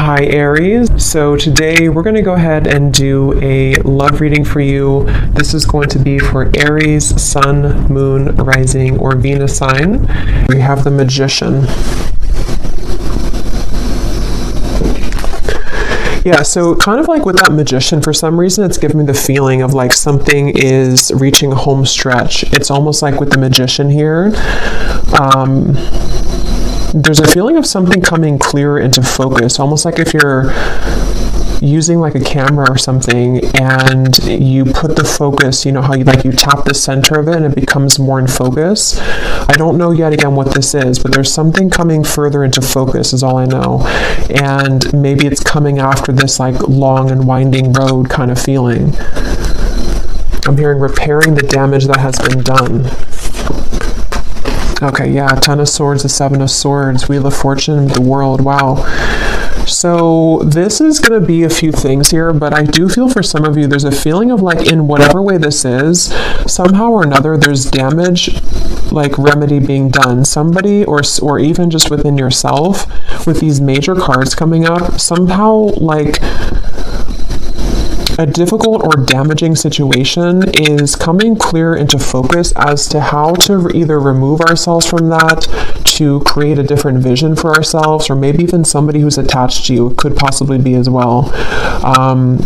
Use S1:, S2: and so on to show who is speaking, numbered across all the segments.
S1: Hi Aries. So today we're going to go ahead and do a love reading for you. This is going to be for Aries, Sun, Moon, Rising, or Venus sign. We have the Magician. Yeah, so kind of like with that Magician, for some reason it's giving me the feeling of like something is reaching a home stretch. It's almost like with the Magician here. There's a feeling of something coming clearer into focus, almost like if you're using like a camera or something and you put the focus, you know how you tap the center of it and it becomes more in focus. I don't know yet again what this is, but there's something coming further into focus is all I know. And maybe it's coming after this like long and winding road kind of feeling. I'm hearing repairing the damage that has been done. Okay, yeah, Ten of Swords, the Seven of Swords, Wheel of Fortune, the World, wow. So this is going to be a few things here, but I do feel for some of you, there's a feeling of like in whatever way this is, somehow or another, there's damage, like remedy being done. Somebody, or even just within yourself, with these major cards coming up, somehow like a difficult or damaging situation is coming clear into focus as to how to either remove ourselves from that, to create a different vision for ourselves, or maybe even somebody who's attached to you could possibly be as well.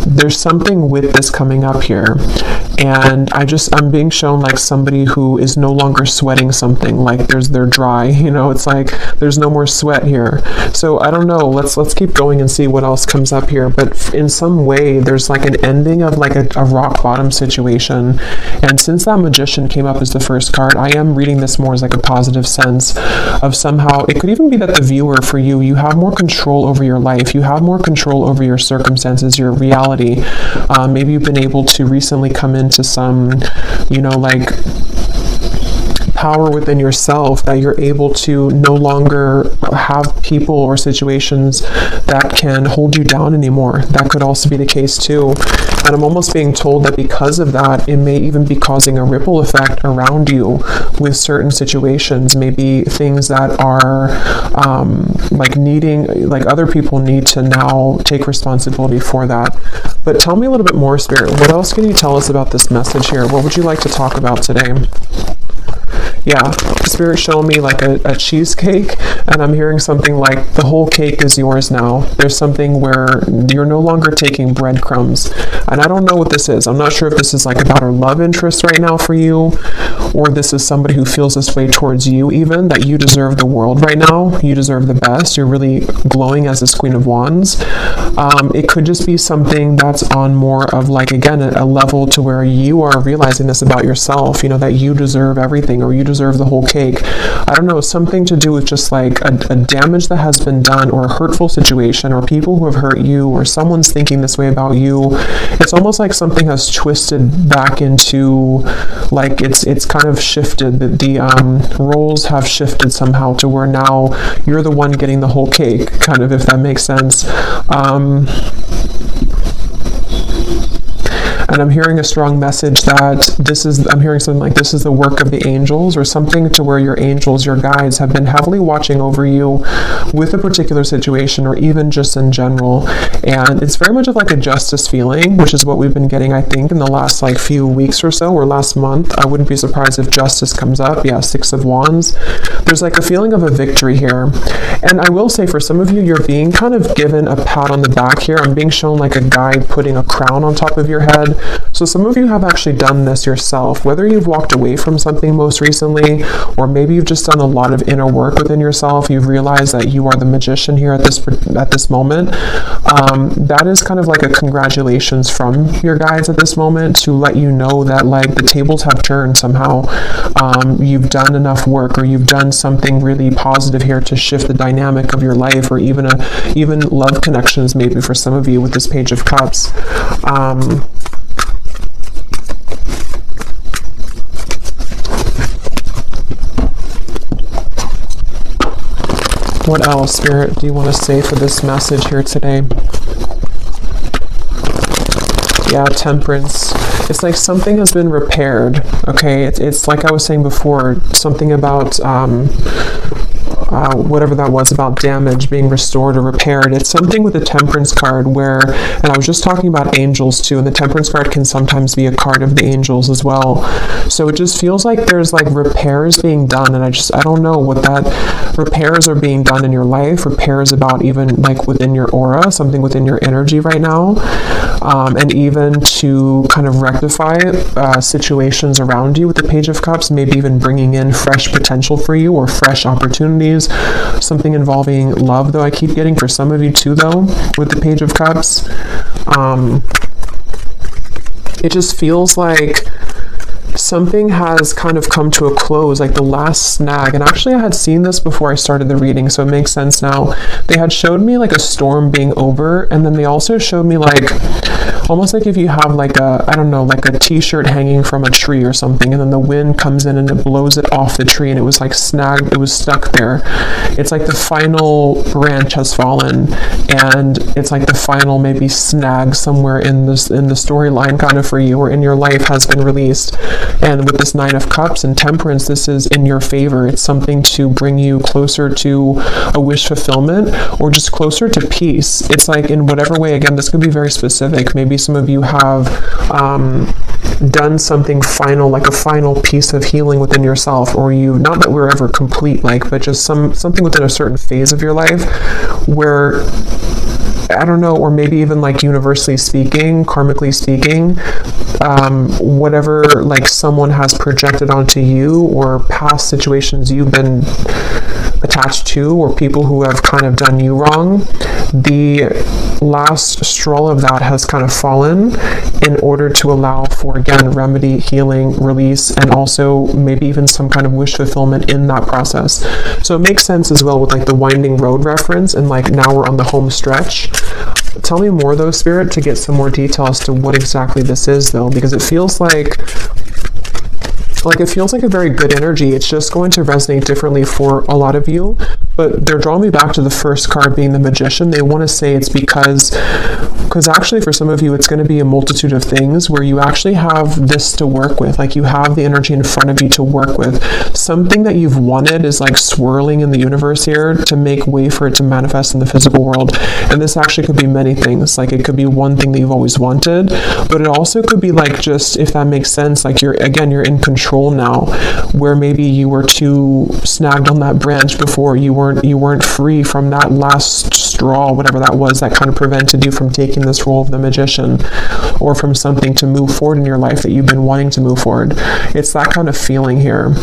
S1: There's something with this coming up here. And I'm being shown like somebody who is no longer sweating something, like they're dry, you know, it's like there's no more sweat here. So I don't know, let's keep going and see what else comes up here. But in some way, there's like an ending of like a rock bottom situation. And since that Magician came up as the first card, I am reading this more as like a positive sense of somehow, it could even be that the viewer, for you, you have more control over your life. You have more control over your circumstances, your reality. Maybe you've been able to recently come into some, you know, like power within yourself, that you're able to no longer have people or situations that can hold you down anymore. That could also be the case too. And I'm almost being told that because of that, it may even be causing a ripple effect around you with certain situations, maybe things that are like needing, like other people need to now take responsibility for that. But tell me a little bit more, Spirit. What else can you tell us about this message here? What would you like to talk about today? Yeah, Spirit showing me like a cheesecake, and I'm hearing something like the whole cake is yours now. There's something where you're no longer taking breadcrumbs. And I don't know what this is. I'm not sure if this is like about her love interest right now for you, or this is somebody who feels this way towards you even, that you deserve the world right now. You deserve the best. You're really glowing as this Queen of Wands. It could just be something that's on more of like, again, a level to where you are realizing this about yourself, you know, that you deserve everything, or you deserve the whole cake. I don't know, something to do with just like a damage that has been done, or a hurtful situation, or people who have hurt you, or someone's thinking this way about you. It's almost like something has twisted back into, like it's kind of shifted. The roles have shifted somehow to where now you're the one getting the whole cake, kind of, if that makes sense. And I'm hearing a strong message that I'm hearing something like this is the work of the angels, or something to where your angels, your guides, have been heavily watching over you with a particular situation, or even just in general. And it's very much of like a justice feeling, which is what we've been getting, I think, in the last like few weeks or so, or last month. I wouldn't be surprised if justice comes up. Yeah, Six of Wands. There's like a feeling of a victory here. And I will say, for some of you, you're being kind of given a pat on the back here. I'm being shown like a guy putting a crown on top of your head. So some of you have actually done this yourself, whether you've walked away from something most recently, or maybe you've just done a lot of inner work within yourself. You've realized that you are the Magician here at this moment. That is kind of like a congratulations from your guides at this moment, to let you know that like the tables have turned somehow. You've done enough work, or you've done something really positive here to shift the dynamic of your life, or even love connections, maybe for some of you with this Page of Cups. What else, Spirit, do you want to say for this message here today? Yeah, Temperance. It's like something has been repaired, okay? It's like I was saying before, something about whatever that was about damage being restored or repaired. It's something with the Temperance card where, and I was just talking about angels too, and the Temperance card can sometimes be a card of the angels as well. So it just feels like there's like repairs being done, and I don't know what that repairs are being done in your life, repairs about even like within your aura, something within your energy right now, and even to kind of rectify situations around you with the Page of Cups, maybe even bringing in fresh potential for you or fresh opportunities, something involving love, though I keep getting for some of you too, though, with the Page of Cups. It just feels like something has kind of come to a close, like the last snag. And actually I had seen this before I started the reading, so it makes sense now. They had showed me like a storm being over, and then they also showed me like almost like if you have like a, I don't know, like a t-shirt hanging from a tree or something, and then the wind comes in and it blows it off the tree, and it was like snagged, it was stuck there. It's like the final branch has fallen, and it's like the final maybe snag somewhere in the storyline kind of for you or in your life has been released. And with this Nine of Cups and Temperance, this is in your favor. It's something to bring you closer to a wish fulfillment or just closer to peace. It's like in whatever way, again, this could be very specific. Maybe some of you have done something final, like a final piece of healing within yourself, or you, not that we're ever complete, like, but just something within a certain phase of your life where, I don't know, or maybe even like universally speaking, karmically speaking, whatever like someone has projected onto you or past situations you've been attached to or people who have kind of done you wrong, the last straw of that has kind of fallen in order to allow for, again, remedy, healing, release, and also maybe even some kind of wish fulfillment in that process. So it makes sense as well with like the winding road reference, and like now we're on the home stretch. Tell me more though, Spirit, to get some more detail as to what exactly this is though, because it feels like a very good energy. It's just going to resonate differently for a lot of you, but they're drawing me back to the first card being the Magician. They want to say it's because actually for some of you, it's going to be a multitude of things where you actually have this to work with. Like you have the energy in front of you to work with. Something that you've wanted is like swirling in the universe here to make way for it to manifest in the physical world. And this actually could be many things. Like it could be one thing that you've always wanted, but it also could be like, just if that makes sense, like you're in control now, where maybe you were too snagged on that branch before, you weren't free from that last straw, whatever that was, that kind of prevented you from taking this role of the Magician or from something to move forward in your life that you've been wanting to move forward. It's that kind of feeling here,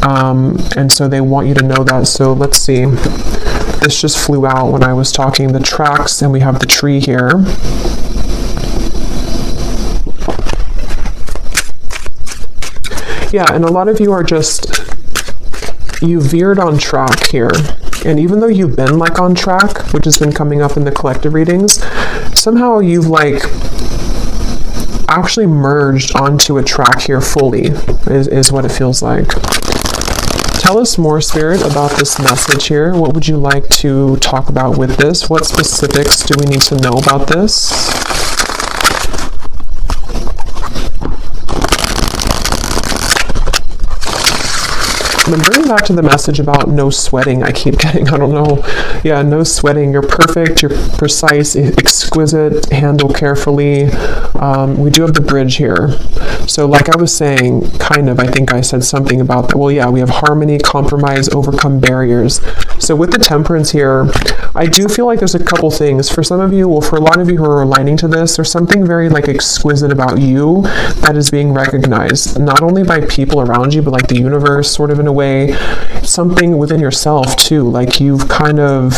S1: and so they want you to know that. So let's see, this just flew out when I was talking the tracks, and we have the tree here. Yeah, and a lot of you are you veered on track here. And even though you've been like on track, which has been coming up in the collective readings, somehow you've like actually merged onto a track here fully, is what it feels like. Tell us more, Spirit, about this message here. What would you like to talk about with this? What specifics do we need to know about this? I'm bringing back to the message about no sweating. I keep getting, I don't know. Yeah, no sweating. You're perfect. You're precise, exquisite, handle carefully. We do have the bridge here. So like I was saying, kind of, I think I said something about that. Well, yeah, we have harmony, compromise, overcome barriers. So with the Temperance here, I do feel like there's a couple things. For some of you, well, for a lot of you who are aligning to this, there's something very like exquisite about you that is being recognized, not only by people around you, but like the universe, sort of in a way, something within yourself too. Like you've kind of,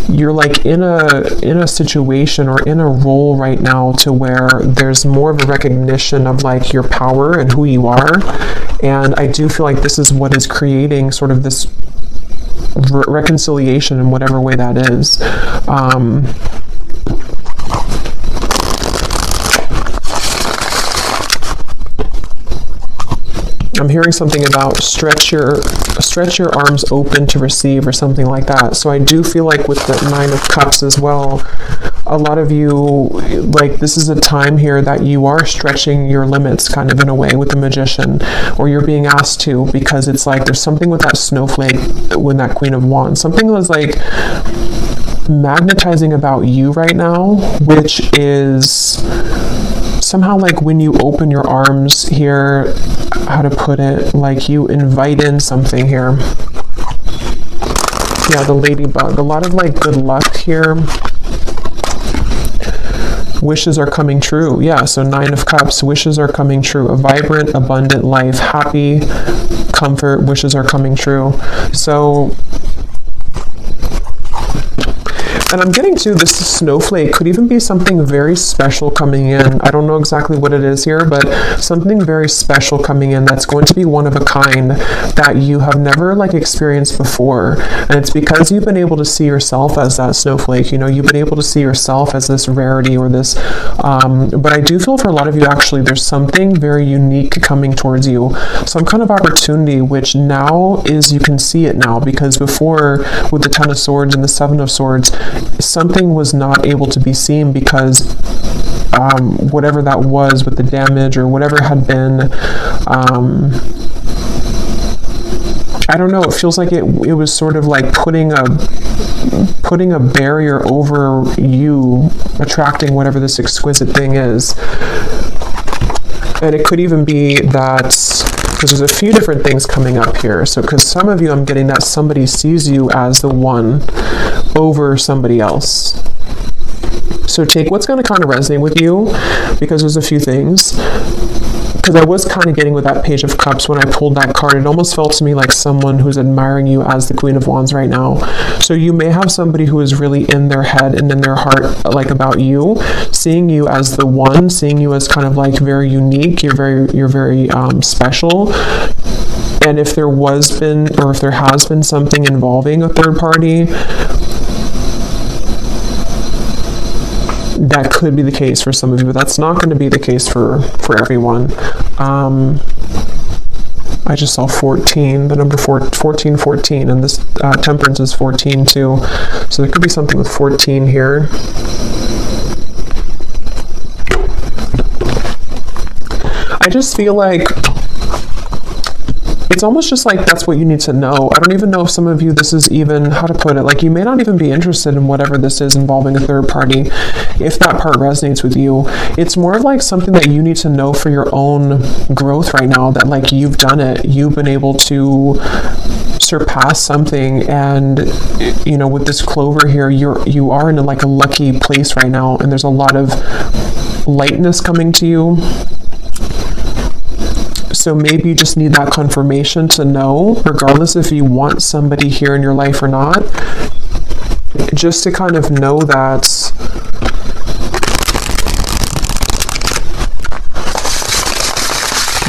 S1: you're like in a situation or in a role right now to where there's more of a recognition of like your power and who you are. And I do feel like this is what is creating sort of this reconciliation in whatever way that is. I'm hearing something about stretch your arms open to receive or something like that. So I do feel like with the Nine of Cups as well, a lot of you, like, this is a time here that you are stretching your limits kind of in a way with the Magician, or you're being asked to, because it's like there's something with that snowflake, when that Queen of Wands, something was like magnetizing about you right now, which is somehow like when you open your arms here, how to put it, like you invite in something here. Yeah, the ladybug, a lot of like good luck here. Wishes are coming true. Yeah, so 9 of Cups, wishes are coming true. A vibrant, abundant life, happy, comfort, wishes are coming true. So, and I'm getting to this snowflake could even be something very special coming in. I don't know exactly what it is here, but something very special coming in that's going to be one of a kind that you have never like experienced before. And it's because you've been able to see yourself as that snowflake. You know, you've been able to see yourself as this rarity or this, but I do feel for a lot of you, actually, there's something very unique coming towards you. Some kind of opportunity, which now is, you can see it now, because before with the 10 of Swords and the 7 of Swords, something was not able to be seen because whatever that was with the damage or whatever had been, I don't know, it feels like it was sort of like putting a barrier over you attracting whatever this exquisite thing is. And it could even be that, because there's a few different things coming up here. So, because some of you, I'm getting that somebody sees you as the one over somebody else. So take what's going to kind of resonate with you, because there's a few things. Because I was kind of getting with that Page of Cups when I pulled that card, it almost felt to me like someone who's admiring you as the Queen of Wands right now. So you may have somebody who is really in their head and in their heart, like about you, seeing you as the one, seeing you as kind of like very unique, you're very special. And if there was been, or if there has been something involving a third party, that could be the case for some of you, but that's not going to be the case for everyone. I just saw 14, the number 14, and this Temperance is 14 too. So there could be something with 14 here. I just feel like it's almost just like that's what you need to know. I don't even know if some of you, this is even, how to put it, like you may not even be interested in whatever this is involving a third party, if that part resonates with you. It's more of like something that you need to know for your own growth right now, that like you've done it, you've been able to surpass something. And you know, with this clover here, you are in like a lucky place right now, and there's a lot of lightness coming to you. So maybe you just need that confirmation to know, regardless if you want somebody here in your life or not, just to kind of know that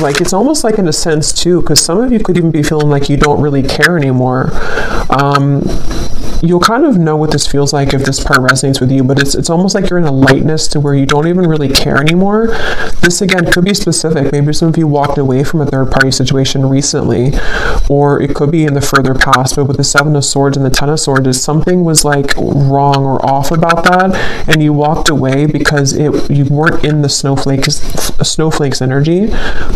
S1: like it's almost like in a sense too, because some of you could even be feeling like you don't really care anymore. You'll kind of know what this feels like if this part resonates with you, but it's almost like you're in a lightness to where you don't even really care anymore. This again could be specific. Maybe some of you walked away from a third party situation recently, or it could be in the further past, but with the 7 of Swords and the 10 of Swords, something was like wrong or off about that, and you walked away because you weren't in the snowflake's energy,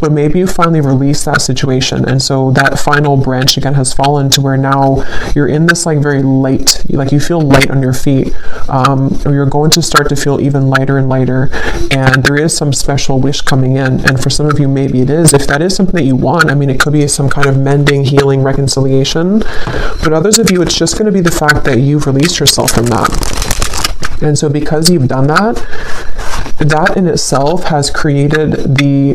S1: but maybe you finally released that situation, and so that final branch again has fallen to where now you're in this like very light, like you feel light on your feet, or you're going to start to feel even lighter and lighter, and there is some special wish coming in. And for some of you, maybe it is, if that is something that you want, I mean, it could be some kind of mending, healing, reconciliation, but others of you, it's just going to be the fact that you've released yourself from that. And so because you've done that in itself has created the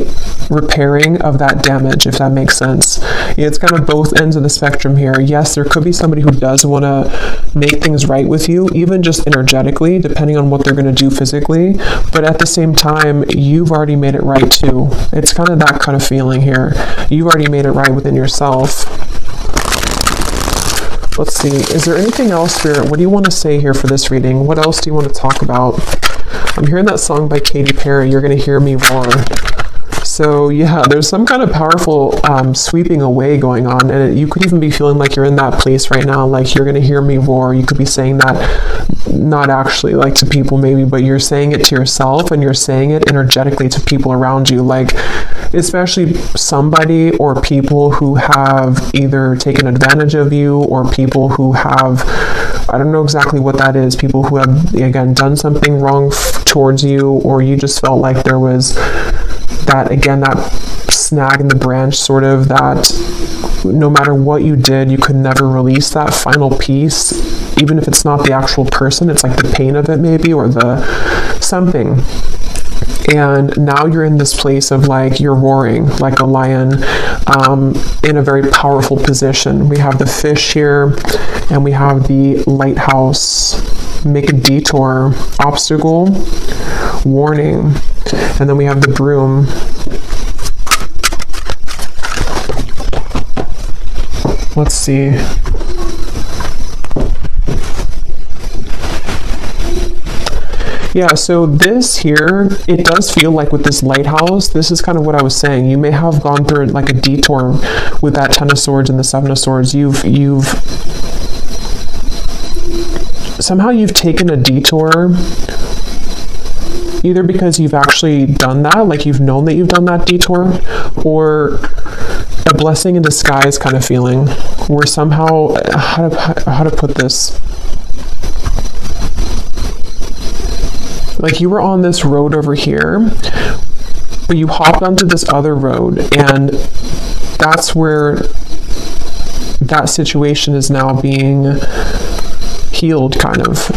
S1: repairing of that damage, if that makes sense. It's kind of both ends of the spectrum here. Yes, there could be somebody who does want to make things right with you, even just energetically, depending on what they're going to do physically, but at the same time, you've already made it right too. It's kind of that kind of feeling here. You've already made it right within yourself. Let's see, is there anything else, Spirit? What do you want to say here for this reading? What else do you want to talk about? I'm hearing that song by Katy Perry, You're Gonna Hear Me Roar. So yeah, there's some kind of powerful sweeping away going on, and you could even be feeling like you're in that place right now, like you're gonna hear me roar. You could be saying that, not actually like to people maybe, but you're saying it to yourself, and you're saying it energetically to people around you, like especially somebody or people who have either taken advantage of you, or people who have, I don't know exactly what that is, people who have, again, done something wrong towards you, or you just felt like there was that, again, that snag in the branch, sort of, that no matter what you did, you could never release that final piece, even if it's not the actual person, it's like the pain of it maybe, or the something. And now you're in this place of like, you're roaring like a lion, in a very powerful position. We have the fish here, and we have the lighthouse, make a detour, obstacle, warning, and then we have the broom. Let's see. Yeah, so this here, it does feel like with this lighthouse, this is kind of what I was saying. You may have gone through like a detour with that Ten of Swords and the Seven of Swords. You've somehow you've taken a detour, either because you've actually done that, like you've known that you've done that detour, or a blessing in disguise kind of feeling, where somehow, how to put this, like you were on this road over here, but you hopped onto this other road, and that's where that situation is now being healed, kind of.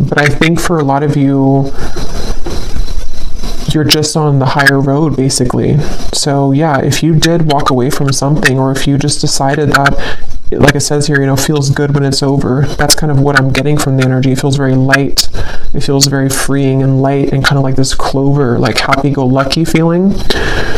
S1: But I think for a lot of you, you're just on the higher road, basically. So yeah, if you did walk away from something, or if you just decided that, like it says here, you know, feels good when it's over, that's kind of what I'm getting from the energy. It feels very light. It feels very freeing and light, and kind of like this clover, like happy-go-lucky feeling.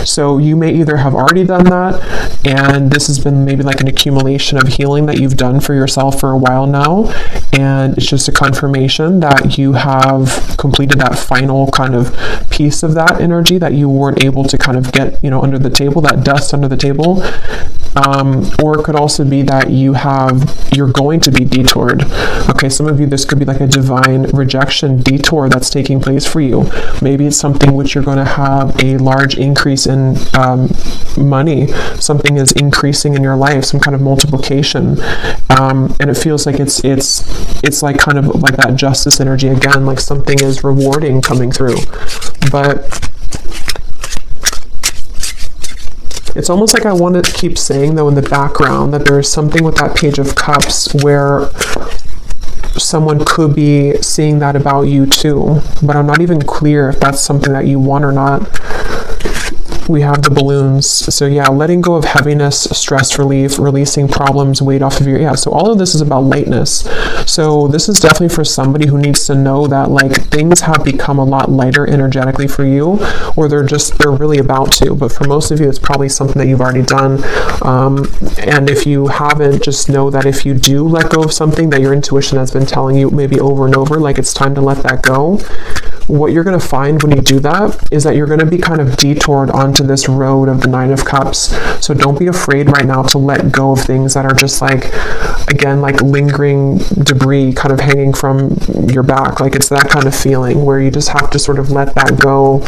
S1: So you may either have already done that, and this has been maybe like an accumulation of healing that you've done for yourself for a while now, and it's just a confirmation that you have completed that final kind of piece of that energy that you weren't able to kind of get, you know, under the table, that dust under the table. Or it could also be that you're going to be detoured. Okay, some of you, this could be like a divine rejection detour that's taking place for you. Maybe it's something which you're going to have a large increase in money. Something is increasing in your life, some kind of multiplication. And it feels like it's like kind of like that justice energy again, like something is rewarding coming through. But it's almost like I want to keep saying, though, in the background, that there is something with that Page of Cups where someone could be seeing that about you too, but I'm not even clear if that's something that you want or not. We have the balloons. So yeah, letting go of heaviness, stress relief, releasing problems, weight off of your, yeah, so all of this is about lightness. So this is definitely for somebody who needs to know that like things have become a lot lighter energetically for you, or they're really about to. But for most of you, it's probably something that you've already done. And if you haven't, just know that if you do let go of something that your intuition has been telling you maybe over and over, like it's time to let that go, what you're going to find when you do that is that you're going to be kind of detoured onto this road of the Nine of Cups. So don't be afraid right now to let go of things that are just like, again, like lingering debris kind of hanging from your back. Like it's that kind of feeling where you just have to sort of let that go.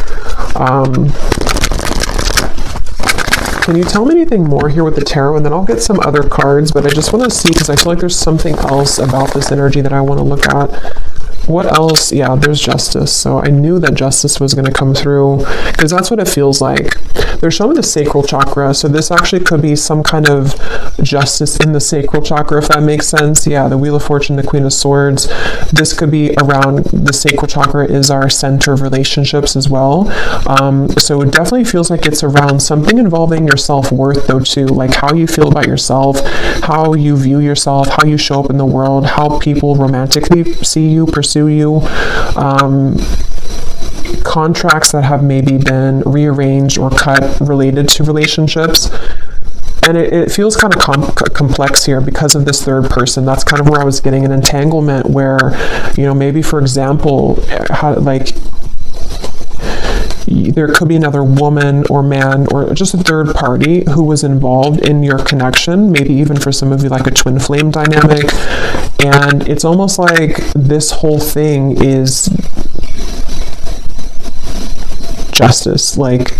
S1: Can you tell me anything more here with the tarot? And then I'll get some other cards, but I just want to see, because I feel like there's something else about this energy that I want to look at. What else? Yeah, there's justice. So I knew that justice was going to come through, because that's what it feels like. They're showing the sacral chakra. So this actually could be some kind of justice in the sacral chakra, if that makes sense. Yeah, the Wheel of Fortune, the Queen of Swords. This could be around, the sacral chakra is our center of relationships as well. So it definitely feels like it's around something involving your self-worth though too, like how you feel about yourself, how you view yourself, how you show up in the world, how people romantically see you, pursue you, contracts that have maybe been rearranged or cut related to relationships. And it feels kind of complex here because of this third person. That's kind of where I was getting an entanglement where, you know, maybe for example, how, like, there could be another woman or man or just a third party who was involved in your connection, maybe even for some of you like a twin flame dynamic. And it's almost like this whole thing is justice. Like,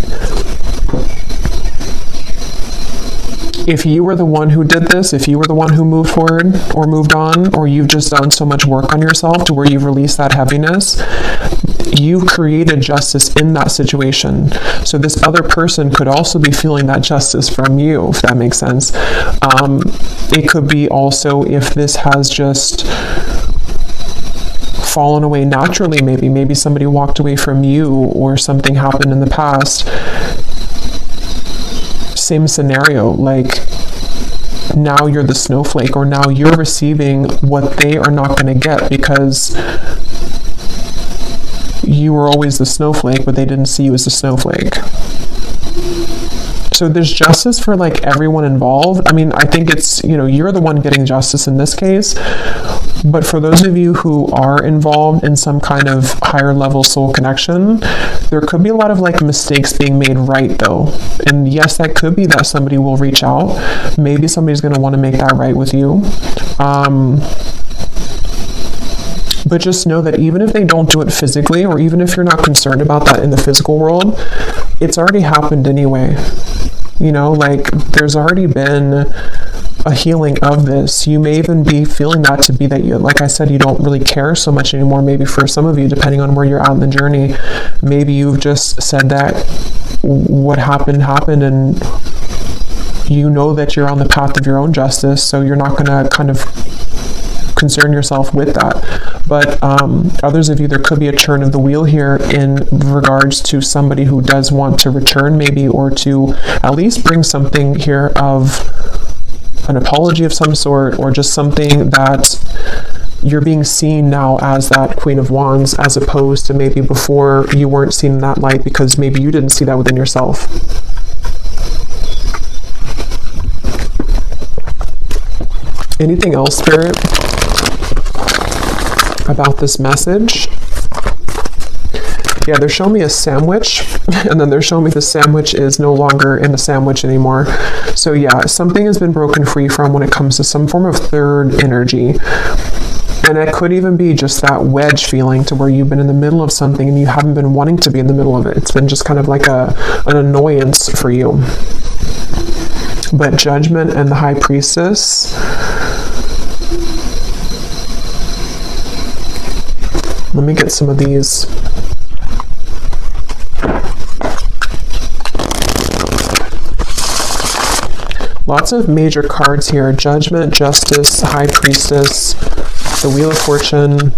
S1: if you were the one who did this, if you were the one who moved forward or moved on, or you've just done so much work on yourself to where you've released that heaviness, you created justice in that situation. So this other person could also be feeling that justice from you, if that makes sense. It could be also if this has just fallen away naturally, maybe somebody walked away from you or something happened in the past. Same scenario, like now you're the snowflake, or now you're receiving what they are not going to get because you were always the snowflake, but they didn't see you as the snowflake. So there's justice for like everyone involved. I mean, I think it's, you're the one getting justice in this case. But for those of you who are involved in some kind of higher level soul connection, there could be a lot of like mistakes being made right though. And yes, that could be that somebody will reach out. Maybe somebody's going to want to make that right with you. But just know that even if they don't do it physically, or even if you're not concerned about that in the physical world, it's already happened anyway. Like there's already been a healing of this. You may even be feeling that to be that you, like I said, you don't really care so much anymore. Maybe for some of you, depending on where you're at in the journey, maybe you've just said that what happened, and you know that you're on the path of your own justice, so you're not going to kind of concern yourself with that. But others of you, there could be a turn of the wheel here in regards to somebody who does want to return maybe, or to at least bring something here of an apology of some sort, or just something that you're being seen now as that Queen of Wands, as opposed to maybe before you weren't seen in that light because maybe you didn't see that within yourself. Anything else, Spirit, about this message? Yeah, they're showing me a sandwich, and then they're showing me the sandwich is no longer in a sandwich anymore. So yeah, something has been broken free from when it comes to some form of third energy. And it could even be just that wedge feeling to where you've been in the middle of something and you haven't been wanting to be in the middle of it. It's been just kind of like an annoyance for you. But Judgment and the High Priestess, let me get some of these. Lots of major cards here. Judgment, Justice, High Priestess, the Wheel of Fortune,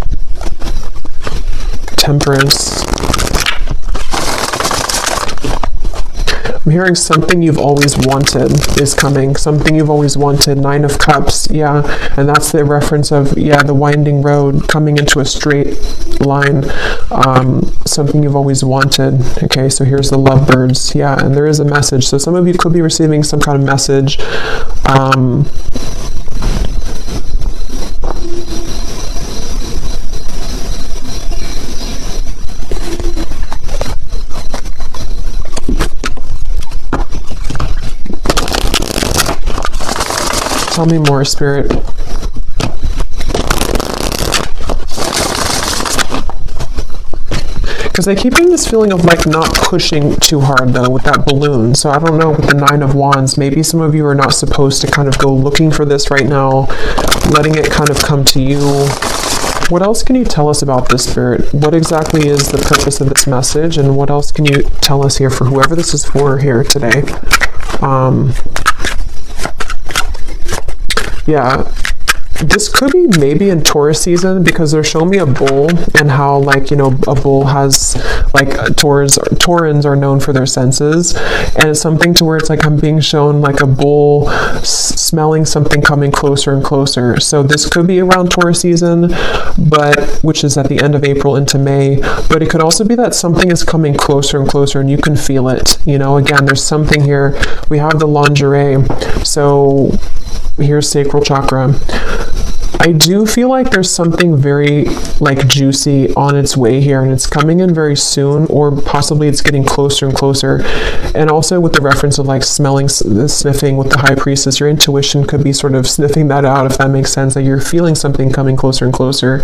S1: Temperance. I'm hearing something you've always wanted is coming. Something you've always wanted. Nine of Cups. Yeah. And that's the reference of, the winding road coming into a straight line. Something you've always wanted. Okay. So here's the Lovebirds. Yeah. And there is a message. So some of you could be receiving some kind of message. Tell me more, Spirit. Because I keep getting this feeling of like not pushing too hard though with that balloon. So I don't know, with the Nine of Wands, maybe some of you are not supposed to kind of go looking for this right now, letting it kind of come to you. What else can you tell us about this, Spirit? What exactly is the purpose of this message, and what else can you tell us here for whoever this is for here today? Yeah, this could be maybe in Taurus season, because they're showing me a bull, and how a bull has Taurans are known for their senses, and it's something to where it's like I'm being shown like a bull smelling something coming closer and closer. So this could be around Taurus season, which is at the end of April into May, but it could also be that something is coming closer and closer and you can feel it. Again, there's something here. We have the lingerie. So here's sacral chakra. I do feel like there's something very like juicy on its way here, and it's coming in very soon, or possibly it's getting closer and closer. And also with the reference of like smelling, sniffing with the High Priestess, your intuition could be sort of sniffing that out, if that makes sense, that you're feeling something coming closer and closer.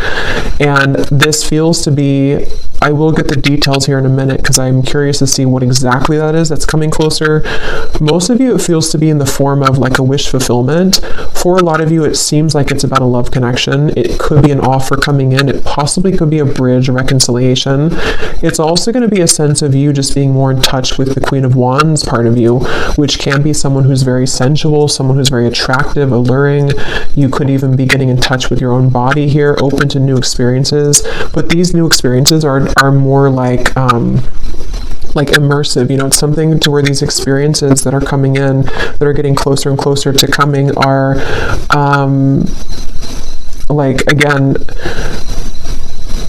S1: And this feels to be, I will get the details here in a minute because I'm curious to see what exactly that is that's coming closer. Most of you, it feels to be in the form of like a wish fulfillment. For a lot of you, it seems like it's about a love connection. It could be an offer coming in. It possibly could be a bridge, a reconciliation. It's also going to be a sense of you just being more in touch with the Queen of Wands part of you, which can be someone who's very sensual, someone who's very attractive, alluring. You could even be getting in touch with your own body here, open to new experiences. But these new experiences are more like immersive, you know, it's something to where these experiences that are coming in, that are getting closer and closer to coming, are like, again,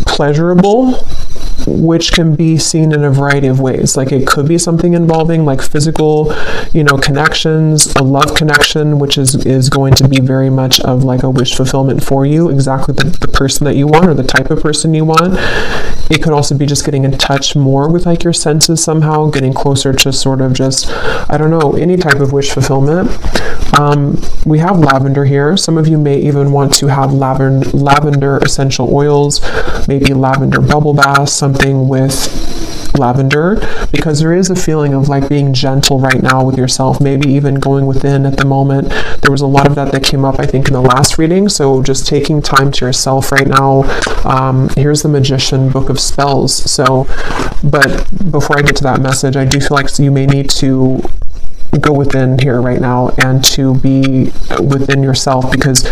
S1: pleasurable, which can be seen in a variety of ways. Like it could be something involving like physical, you know, connections, a love connection, which is going to be very much of like a wish fulfillment for you, exactly the person that you want or the type of person you want. It could also be just getting in touch more with like your senses somehow, getting closer to sort of just, I don't know, any type of wish fulfillment. We have lavender here. Some of you may even want to have lavender essential oils, maybe lavender bubble bath, something with lavender, because there is a feeling of like being gentle right now with yourself, maybe even going within at the moment. There was a lot of that came up, I think, in the last reading. So just taking time to yourself right now. Here's the Magician Book of Spells. So, but before I get to that message, I do feel like you may need to go within here right now and to be within yourself, because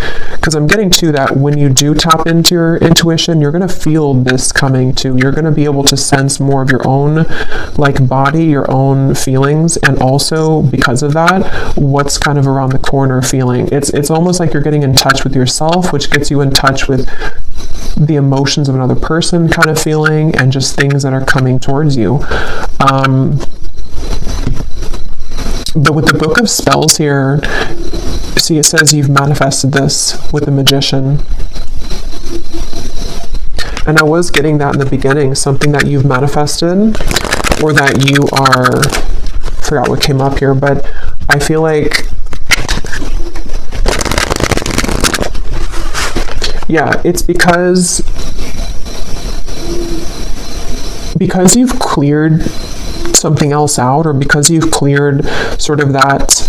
S1: I'm getting to that when you do tap into your intuition, you're going to feel this coming too. You're going to be able to sense more of your own like body, your own feelings, and also because of that, what's kind of around the corner feeling. It's almost like you're getting in touch with yourself, which gets you in touch with the emotions of another person kind of feeling, and just things that are coming towards you. But with the Book of Spells here, see, it says you've manifested this with the Magician. And I was getting that in the beginning, something that you've manifested, or that you are, I forgot what came up here, but I feel like, yeah, it's because you've cleared something else out, or because you've cleared sort of that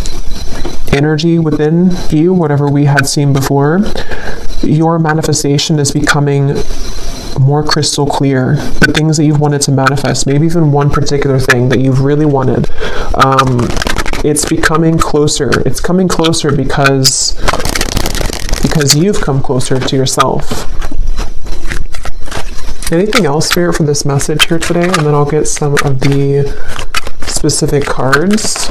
S1: energy within you, whatever we had seen before, your manifestation is becoming more crystal clear. The things that you've wanted to manifest, maybe even one particular thing that you've really wanted, it's becoming closer. It's coming closer because you've come closer to yourself. Anything else, Spirit, for this message here today? And then I'll get some of the specific cards.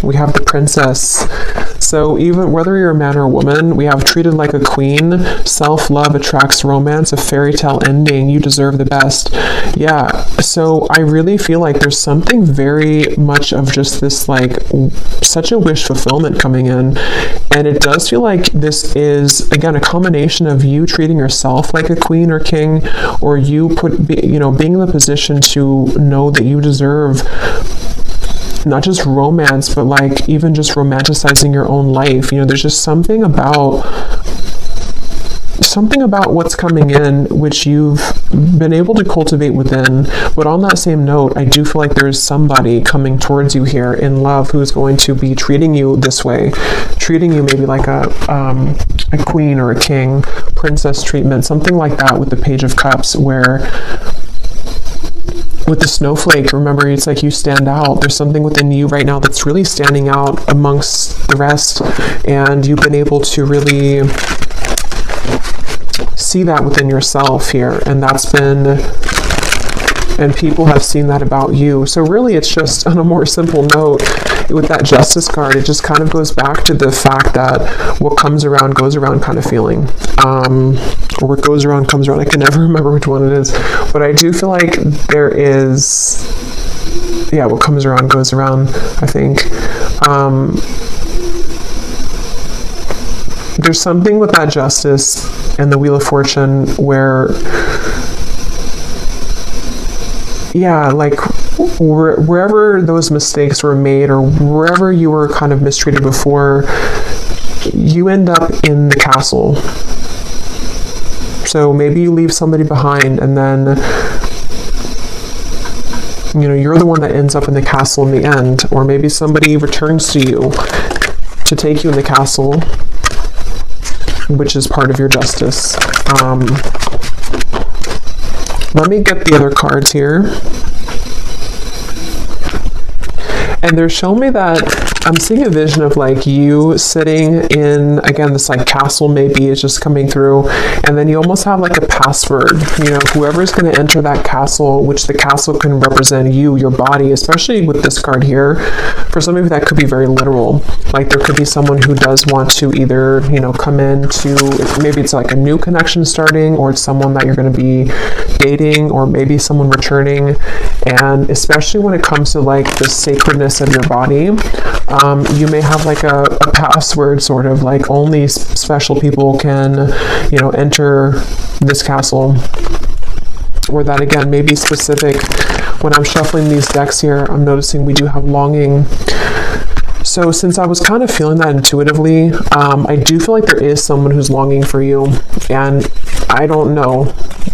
S1: We have the Princess. So even whether you're a man or a woman, we have treated like a queen. Self-love attracts romance, a fairy tale ending. You deserve the best. Yeah, so I really feel like there's something very much of just this, like, such a wish fulfillment coming in. And it does feel like this is, again, a combination of you treating yourself like a queen or king, or you being in the position to know that you deserve not just romance, but like even just romanticizing your own life. You know, there's just something about what's coming in, which you've been able to cultivate within. But on that same note, I do feel like there's somebody coming towards you here in love who's going to be treating you this way, treating you maybe like a queen or a king, princess treatment, something like that, with the Page of Cups, where with the snowflake, remember, it's like you stand out. There's something within you right now that's really standing out amongst the rest, and you've been able to really see that within yourself here, and people have seen that about you. So really, it's just on a more simple note, with that Justice card, it just kind of goes back to the fact that what comes around goes around kind of feeling. Or what goes around comes around. I can never remember which one it is. But I do feel like there is, yeah, what comes around goes around, I think. there's something with that Justice and the Wheel of Fortune where, yeah, like wherever those mistakes were made or wherever you were kind of mistreated before, you end up in the castle. So maybe you leave somebody behind and then, you know, you're the one that ends up in the castle in the end. Or maybe somebody returns to you to take you in the castle, which is part of your Justice. Let me get the other cards here. And they're showing me that I'm seeing a vision of like you sitting in, again, this like castle maybe is just coming through, and then you almost have like a password, you know, whoever's going to enter that castle, which the castle can represent you, your body, especially with this card here. For some of you, that could be very literal. Like there could be someone who does want to either, you know, come in to, maybe it's like a new connection starting, or it's someone that you're going to be dating, or maybe someone returning. And especially when it comes to like the sacredness of your body, you may have like a password, sort of like only special people can, you know, enter this castle. Or that again may be specific. When I'm shuffling these decks here, I'm noticing we do have longing. So since I was kind of feeling that intuitively, I do feel like there is someone who's longing for you, and I don't know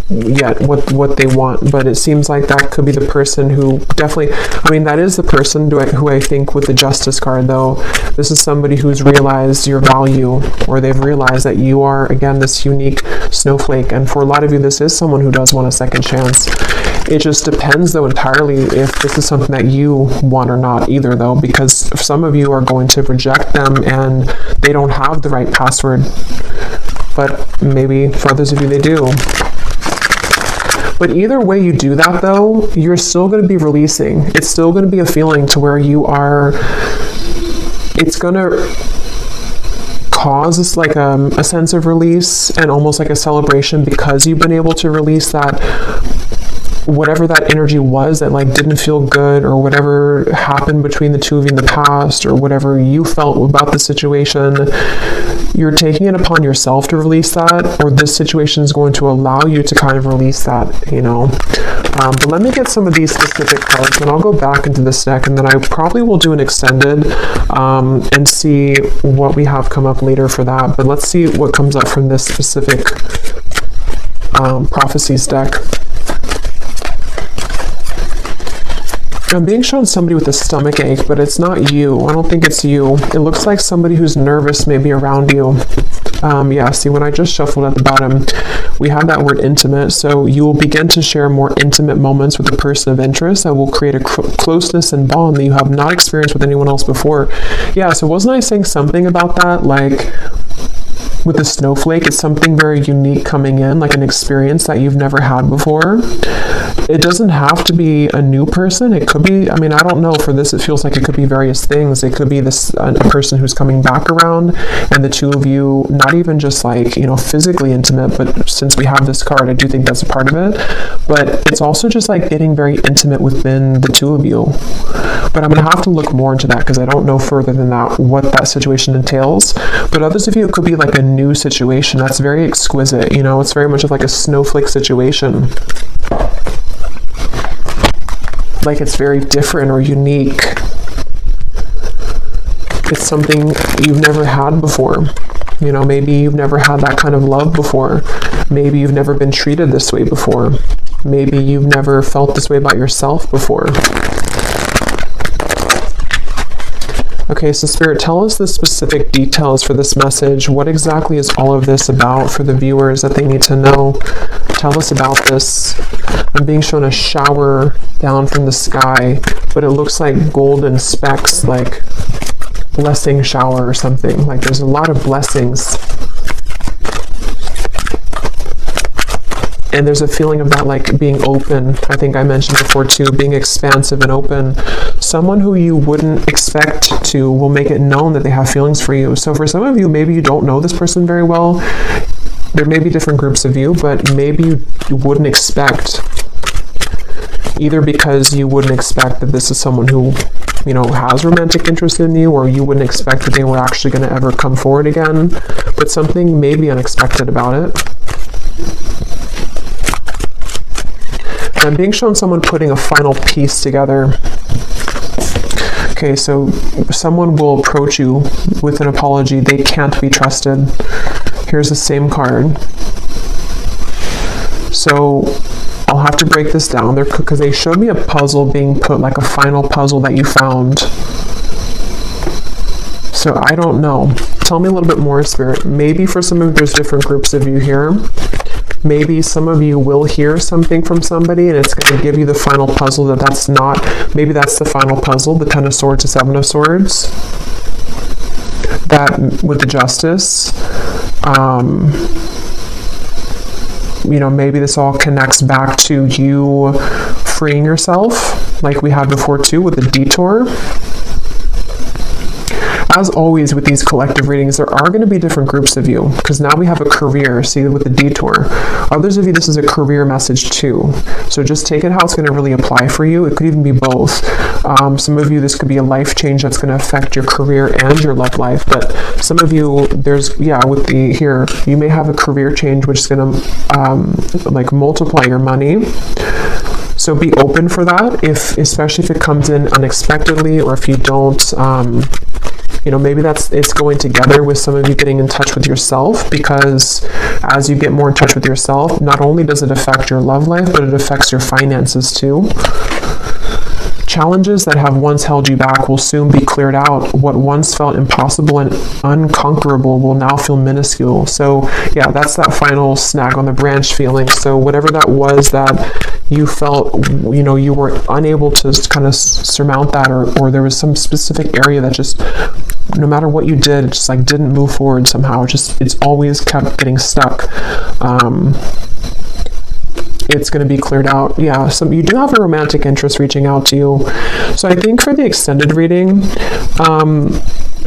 S1: yet what they want, but it seems like that could be the person who definitely, I mean, that is the person who I think with the Justice card, though. This is somebody who's realized your value, or they've realized that you are, again, this unique snowflake. And for a lot of you, this is someone who does want a second chance. It just depends, though, entirely if this is something that you want or not either, though, because some of you are going to reject them and they don't have the right password. But maybe for others of you, they do. But either way you do that, though, you're still going to be releasing. It's still going to be a feeling to where you are, it's going to cause this like a sense of release and almost like a celebration, because you've been able to release that, whatever that energy was that like didn't feel good, or whatever happened between the two of you in the past, or whatever you felt about the situation. You're taking it upon yourself to release that, or this situation is going to allow you to kind of release that, you know. But let me get some of these specific cards, and I'll go back into this deck, and then I probably will do an extended and see what we have come up later for that. But let's see what comes up from this specific prophecies deck. I'm being shown somebody with a stomach ache, but it's not you. I don't think it's you. It looks like somebody who's nervous maybe around you. Yeah, see, when I just shuffled at the bottom, we have that word intimate. So you will begin to share more intimate moments with a person of interest that will create a closeness and bond that you have not experienced with anyone else before. Yeah, so wasn't I saying something about that? Like, with the snowflake, it's something very unique coming in, like an experience that you've never had before. It doesn't have to be a new person. It could be, I mean, I don't know, for this it feels like it could be various things. It could be this a person who's coming back around, and the two of you, not even just like, you know, physically intimate, but since we have this card, I do think that's a part of it. But it's also just like getting very intimate within the two of you. But I'm going to have to look more into that, because I don't know further than that what that situation entails. But others of you, it could be like a new situation that's very exquisite, you know. It's very much of like a snowflake situation. Like it's very different or unique. It's something you've never had before. You know, maybe you've never had that kind of love before. Maybe you've never been treated this way before. Maybe you've never felt this way about yourself before. Okay, so Spirit, tell us the specific details for this message. What exactly is all of this about for the viewers that they need to know? Tell us about this. I'm being shown a shower down from the sky, but it looks like golden specks, like blessing shower or something. Like there's a lot of blessings. And there's a feeling of that like being open. I think I mentioned before too, being expansive and open. Someone who you wouldn't expect to will make it known that they have feelings for you. So for some of you, maybe you don't know this person very well. There may be different groups of you, but maybe you wouldn't expect either because you wouldn't expect that this is someone who, you know, has romantic interest in you, or you wouldn't expect that they were actually going to ever come forward again, but something maybe unexpected about it. And I'm being shown someone putting a final piece together. Okay, so someone will approach you with an apology. They can't be trusted. Here's the same card. So I'll have to break this down there because they showed me a puzzle being put, like a final puzzle that you found. So I don't know. Tell me a little bit more, Spirit. Maybe for some of you, there's different groups of you here. Maybe some of you will hear something from somebody and it's going to give you the final puzzle that's not, maybe that's the final puzzle, the Ten of Swords to Seven of Swords. That with the Justice. You know, maybe this all connects back to you freeing yourself, like we had before too with the Detour. As always with these collective readings, there are going to be different groups of you, because now we have a career, see, with the Detour. Others of you, this is a career message too. So just take it how it's going to really apply for you. It could even be both. Some of you, this could be a life change that's going to affect your career and your love life. But some of you, there's, yeah, with the here, you may have a career change which is going to like multiply your money. So be open for that, especially if it comes in unexpectedly, or if you don't, you know, maybe it's going together with some of you getting in touch with yourself, because as you get more in touch with yourself, not only does it affect your love life, but it affects your finances too. Challenges that have once held you back will soon be cleared out. What once felt impossible and unconquerable will now feel minuscule. So yeah, that's that final snag on the branch feeling. So whatever that was that you felt, you know, you were unable to kind of surmount that, or there was some specific area that just, no matter what you did, it just like didn't move forward somehow. It's always kept getting stuck. It's going to be cleared out. Yeah, so you do have a romantic interest reaching out to you. So I think for the extended reading,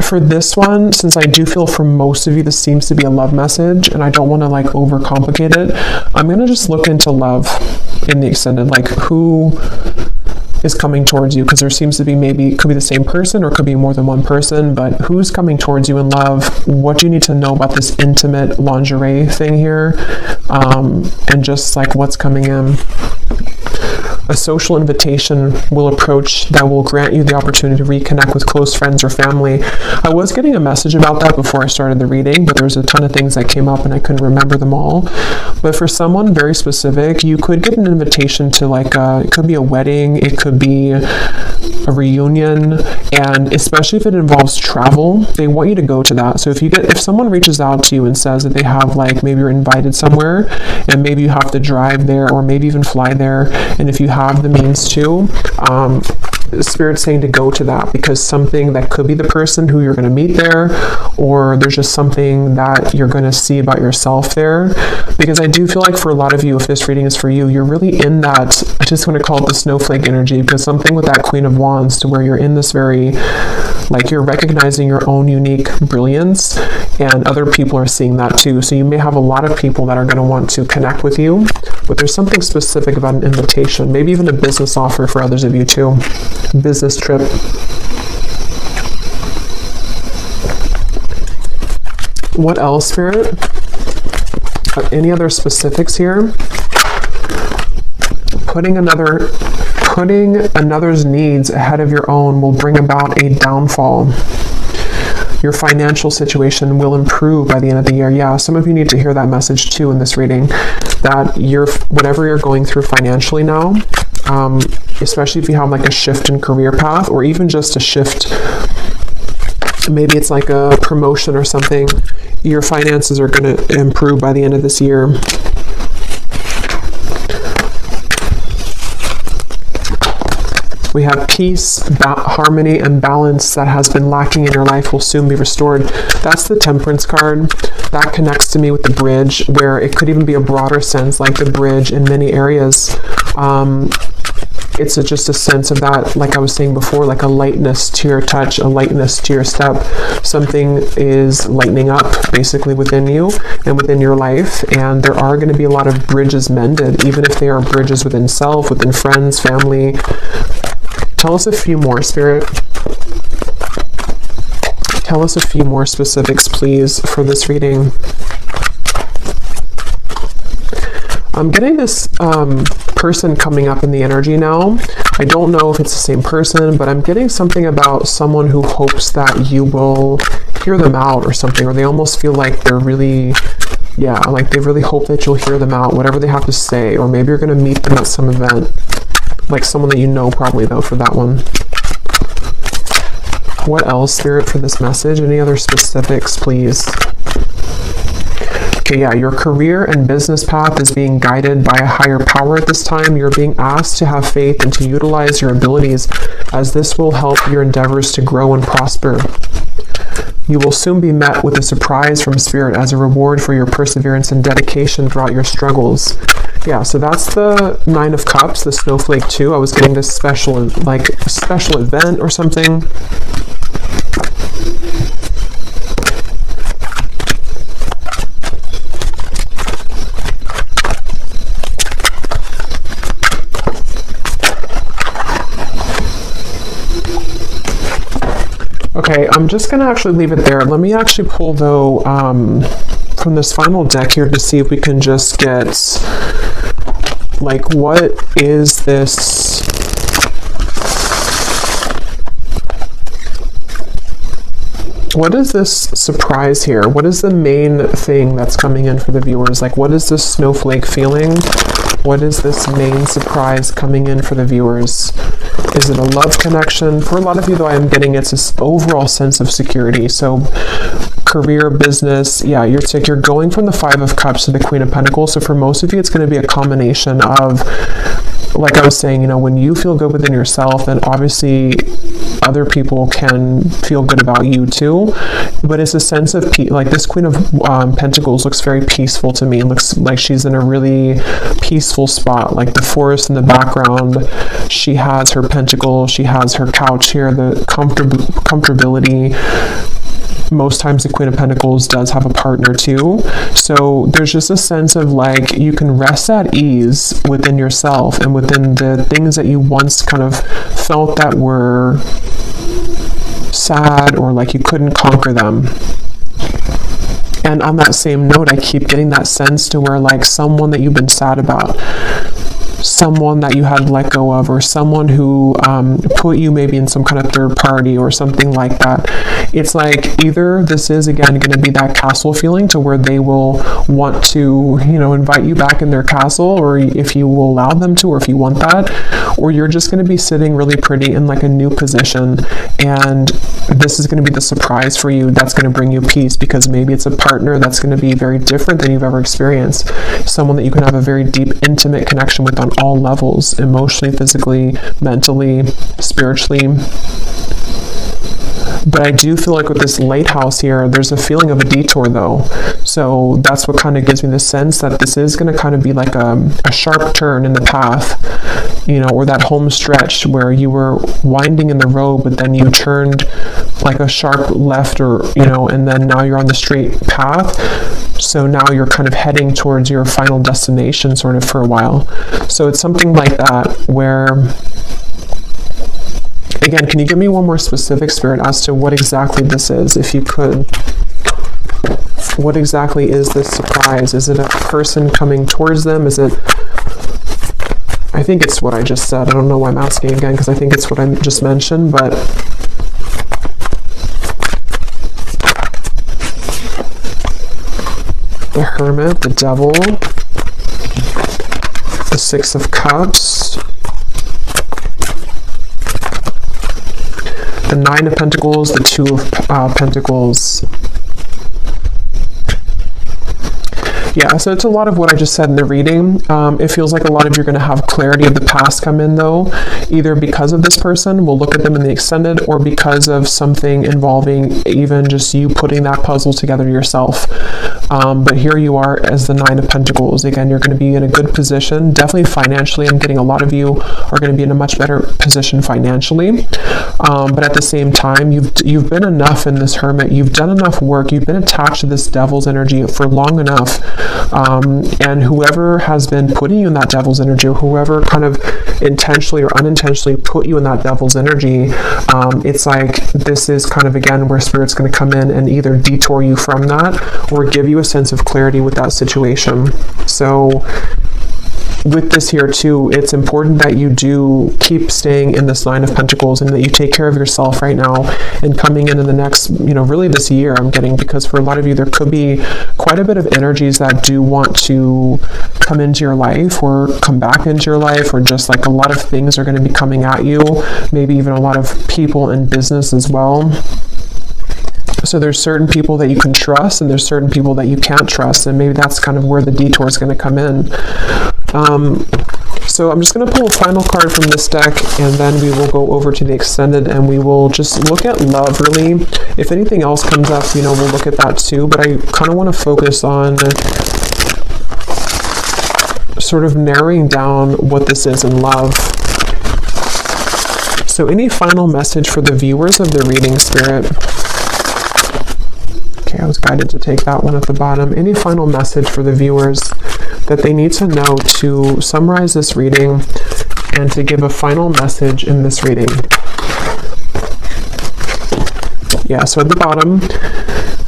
S1: for this one, since I do feel for most of you this seems to be a love message, and I don't want to like overcomplicate it, I'm going to just look into love in the extended, like who is coming towards you, because there seems to be, maybe it could be the same person or it could be more than one person, but who's coming towards you in love? What do you need to know about this intimate lingerie thing here? And just like what's coming in. A social invitation will approach that will grant you the opportunity to reconnect with close friends or family. I was getting a message about that before I started the reading, but there was a ton of things that came up and I couldn't remember them all. But for someone very specific, you could get an invitation to like it could be a wedding, it could be a reunion, and especially if it involves travel, they want you to go to that. So if someone reaches out to you and says that they have, like, maybe you're invited somewhere and maybe you have to drive there or maybe even fly there, and if you have the means to, Spirit's saying to go to that, because something that could be the person who you're going to meet there, or there's just something that you're going to see about yourself there. Because I do feel like for a lot of you, if this reading is for you, you're really in that, I just want to call it the snowflake energy, because something with that Queen of Wands, to where you're in this very, like, you're recognizing your own unique brilliance, and other people are seeing that too. So you may have a lot of people that are going to want to connect with you, but there's something specific about an invitation, maybe even a business offer for others of you too. Business trip. What else, Spirit? Any other specifics here? Putting another's needs ahead of your own will bring about a downfall. Your financial situation will improve by the end of the year. Yeah, some of you need to hear that message too in this reading, that whatever you're going through financially now, especially if you have like a shift in career path, or even just a shift, maybe it's like a promotion or something, your finances are going to improve by the end of this year. We have peace, harmony, and balance that has been lacking in your life will soon be restored. That's the Temperance card. That connects to me with the bridge, where it could even be a broader sense, like the bridge in many areas. it's just a sense of that, like I was saying before, like a lightness to your touch, a lightness to your step. Something is lightening up basically within you and within your life, and there are going to be a lot of bridges mended, even if they are bridges within self, within friends, family. Tell us a few more, Spirit. Tell us a few more specifics, please, for this reading. I'm getting this person coming up in the energy now. I don't know if it's the same person, but I'm getting something about someone who hopes that you will hear them out or something, or they almost feel like they're really, yeah, like they really hope that you'll hear them out, whatever they have to say, or maybe you're going to meet them at some event, like someone that you know probably, though, for that one. What else, Spirit, for this message? Any other specifics, please? Okay, yeah, your career and business path is being guided by a higher power at this time. You're being asked to have faith and to utilize your abilities, as this will help your endeavors to grow and prosper. You will soon be met with a surprise from Spirit as a reward for your perseverance and dedication throughout your struggles. Yeah, so that's the Nine of Cups, the Snowflake 2. I was getting this special, like, special event or something. Okay, I'm just going to actually leave it there. Let me actually pull, though, from this final deck here to see if we can just get, like, what is this? What is this surprise here? What is the main thing that's coming in for the viewers? Like, what is this snowflake feeling? What is this main surprise coming in for the viewers? Is it a love connection? For a lot of you, though, I am getting it's this overall sense of security. So career, business, yeah, you're going from the Five of Cups to the Queen of Pentacles. So for most of you, it's going to be a combination of, like I was saying, you know, when you feel good within yourself, then obviously other people can feel good about you too. But it's a sense of peace. Like this Queen of Pentacles looks very peaceful to me. It looks like she's in a really peaceful spot, like the forest in the background. She has her pentacle, she has her couch here, the comfortability. Most times the Queen of Pentacles does have a partner too. So there's just a sense of like you can rest at ease within yourself and within the things that you once kind of felt that were sad or like you couldn't conquer them. And on that same note, I keep getting that sense to where like someone that you've been sad about, someone that you had let go of, or someone who put you maybe in some kind of third party or something like that. It's like either this is again going to be that castle feeling to where they will want to, you know, invite you back in their castle, or if you will allow them to, or if you want that, or you're just going to be sitting really pretty in like a new position, and this is going to be the surprise for you that's going to bring you peace, because maybe it's a partner that's going to be very different than you've ever experienced, someone that you can have a very deep, intimate connection with on all levels, emotionally, physically, mentally, spiritually. But I do feel like with this lighthouse here, there's a feeling of a detour though. So that's what kind of gives me the sense that this is going to kind of be like a sharp turn in the path, you know, or that home stretch where you were winding in the road, but then you turned like a sharp left, or, you know, and then now you're on the straight path. So now you're kind of heading towards your final destination sort of for a while. So it's something like that where, again, can you give me one more specific, Spirit, as to what exactly this is, if you could? What exactly is this surprise? Is it a person coming towards them? Is it... I think it's what I just said. I don't know why I'm asking again, because I think it's what I just mentioned, but... the Hermit, the Devil, the Six of Cups, the Nine of Pentacles, the Two of Pentacles. Yeah, so it's a lot of what I just said in the reading. It feels like a lot of you're going to have clarity of the past come in, though, either because of this person, we'll look at them in the extended, or because of something involving even just you putting that puzzle together yourself. But here you are as the Nine of Pentacles. Again, you're going to be in a good position. Definitely financially, I'm getting a lot of you are going to be in a much better position financially. But at the same time, you've been enough in this Hermit. You've done enough work. You've been attached to this Devil's energy for long enough. And whoever has been putting you in that Devil's energy, or whoever kind of intentionally or unintentionally put you in that Devil's energy, it's like this is kind of, again, where Spirit's going to come in and either detour you from that or give you a sense of clarity with that situation. So with this here too, it's important that you do keep staying in this Nine of Pentacles and that you take care of yourself right now and coming in the next, really this year, I'm getting, because for a lot of you, there could be quite a bit of energies that do want to come into your life or come back into your life, or just like a lot of things are going to be coming at you, maybe even a lot of people in business as well. So there's certain people that you can trust and there's certain people that you can't trust, and maybe that's kind of where the detour is going to come in. So I'm just going to pull a final card from this deck, and then we will go over to the extended and we will just look at love, really. If anything else comes up, we'll look at that too, but I kind of want to focus on sort of narrowing down what this is in love. So any final message for the viewers of the reading, Spirit? Okay, I was guided to take that one at the bottom. Any final message for the viewers that they need to know to summarize this reading and to give a final message in this reading? Yeah, so at the bottom,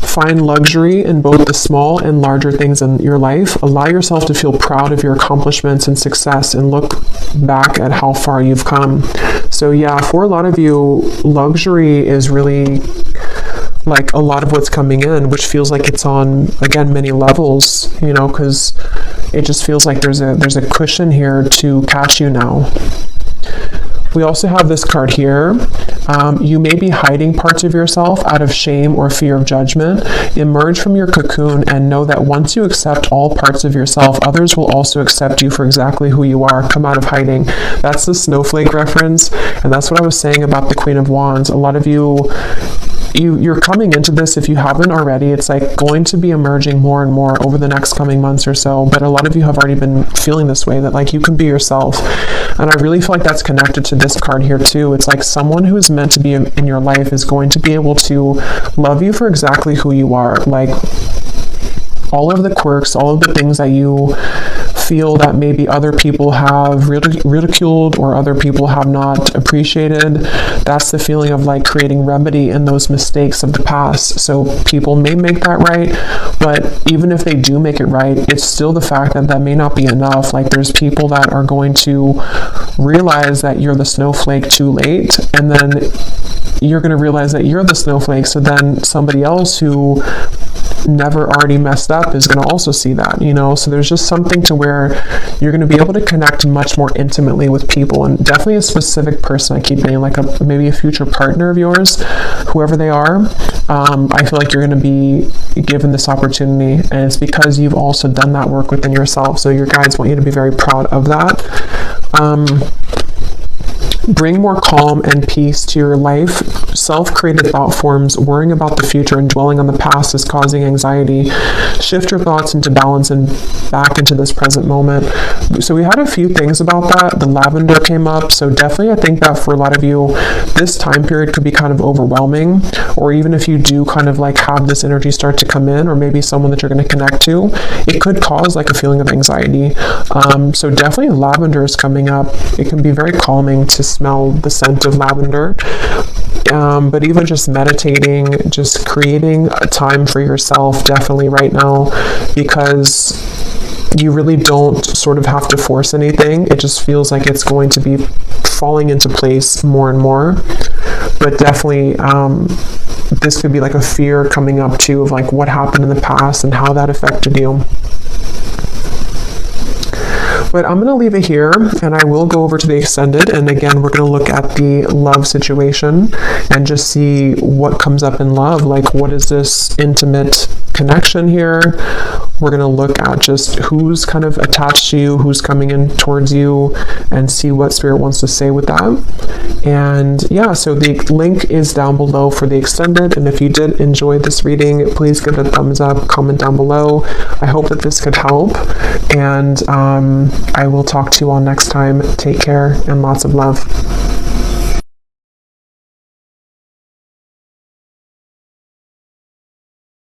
S1: find luxury in both the small and larger things in your life. Allow yourself to feel proud of your accomplishments and success and look back at how far you've come. So yeah, for a lot of you, luxury is really like a lot of what's coming in, which feels like it's on, again, many levels, because it just feels like there's a cushion here to catch you now. We also have this card here. You may be hiding parts of yourself out of shame or fear of judgment. Emerge from your cocoon and know that once you accept all parts of yourself, others will also accept you for exactly who you are. Come out of hiding. That's the snowflake reference, and that's what I was saying about the Queen of Wands. A lot of you're coming into this, if you haven't already, it's like going to be emerging more and more over the next coming months or so, but a lot of you have already been feeling this way, that like you can be yourself. And I really feel like that's connected to this card here too. It's like someone who is meant to be in your life is going to be able to love you for exactly who you are, like all of the quirks, all of the things that you feel that maybe other people have ridiculed or other people have not appreciated. That's the feeling of like creating remedy in those mistakes of the past. So people may make that right, but even if they do make it right, it's still the fact that that may not be enough. Like there's people that are going to realize that you're the snowflake too late, and then you're going to realize that you're the snowflake, so then somebody else who never already messed up is going to also see that, so there's just something to where you're going to be able to connect much more intimately with people, and definitely a specific person. I keep getting like maybe a future partner of yours, whoever they are. I feel like you're going to be given this opportunity, and it's because you've also done that work within yourself, so your guides want you to be very proud of that. Bring more calm and peace to your life. Self-created thought forms, worrying about the future and dwelling on the past is causing anxiety. Shift your thoughts into balance and back into this present moment. So we had a few things about that. The lavender came up. So definitely I think that for a lot of you, this time period could be kind of overwhelming, or even if you do kind of like have this energy start to come in, or maybe someone that you're going to connect to, it could cause like a feeling of anxiety. So definitely lavender is coming up. It can be very calming to smell the scent of lavender. But even just meditating, just creating a time for yourself definitely right now, because you really don't sort of have to force anything. It just feels like it's going to be falling into place more and more. But definitely this could be like a fear coming up too of like what happened in the past and how that affected you. But I'm going to leave it here, and I will go over to the extended, and again, we're going to look at the love situation and just see what comes up in love. Like, what is this intimate connection here? we're going to look at just who's kind of attached to you, who's coming in towards you, and see what Spirit wants to say with that. And yeah, so the link is down below for the extended. And if you did enjoy this reading, please give it a thumbs up, comment down below. I hope that this could help. And I will talk to you all next time. Take care and lots of love.